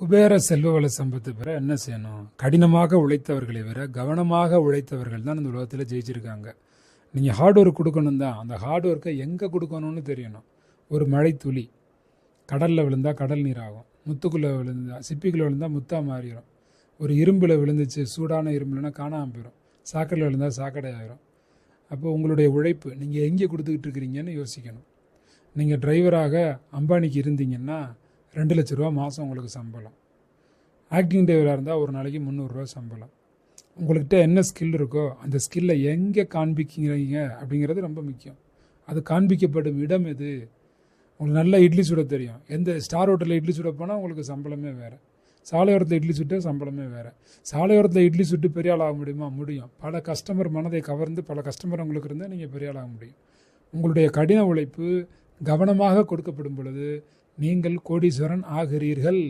குபேர செல்வ வள சம்பத்து பெற என்ன செய்யணும்? கடினமாக உழைத்தவர்களை விட கவனமாக உழைத்தவர்கள் தான் இந்த உலகத்தில் ஜெயிச்சிருக்காங்க. நீங்கள் ஹார்ட் ஒர்க் கொடுக்கணும் தான், அந்த ஹார்ட் ஒர்க்கை எங்கே கொடுக்கணும்னு தெரியணும். ஒரு மழை துளி கடலில் விழுந்தால் கடல் நீர் ஆகும், முத்துக்குள்ளே விழுந்தா சிப்பிக்குள்ளே விழுந்தால் முத்தாக மாறிடும், ஒரு இரும்பில் விழுந்துச்சு சூடான இரும்புலனா காணாமல் போயிடும், சாக்கடையில் விழுந்தால் சாக்கடை ஆயிரும். அப்போ உங்களுடைய உழைப்பு நீங்கள் எங்கே கொடுத்துக்கிட்டு இருக்கிறீங்கன்னு யோசிக்கணும். நீங்கள் டிரைவராக அம்பானிக்கு இருந்தீங்கன்னா 2 லட்ச ரூபா மாதம் உங்களுக்கு சம்பளம். ஆக்டிங் டிரைவராக இருந்தால் ஒரு நாளைக்கு 300 ரூபா சம்பளம். உங்கள்கிட்ட என்ன ஸ்கில் இருக்கோ அந்த ஸ்கில்லை எங்கே காண்பிக்கிறீங்க அப்படிங்கிறது ரொம்ப முக்கியம். அது காண்பிக்கப்படும் இடம் எது? உங்களுக்கு நல்லா இட்லி சுட தெரியும், எந்த ஸ்டார் ஹோட்டலில் இட்லி சுட போனால் உங்களுக்கு சம்பளமே வேறு, சாலையோரத்தில் இட்லி சுட்ட சம்பளமே வேறு. சாலையோரத்தில் இட்லி சுட்டு பெரிய ஆள் ஆக முடியுமா? முடியும். பல கஸ்டமர் மனதை கவர்ந்து பல கஸ்டமர் உங்களுக்கு இருந்தால் நீங்கள் பெரிய ஆள் ஆக முடியும். உங்களுடைய கடின உழைப்பு கவனமாக கொடுக்கப்படும் பொழுது நீங்கள் கோடீஸ்வரன் ஆகிறீர்கள்.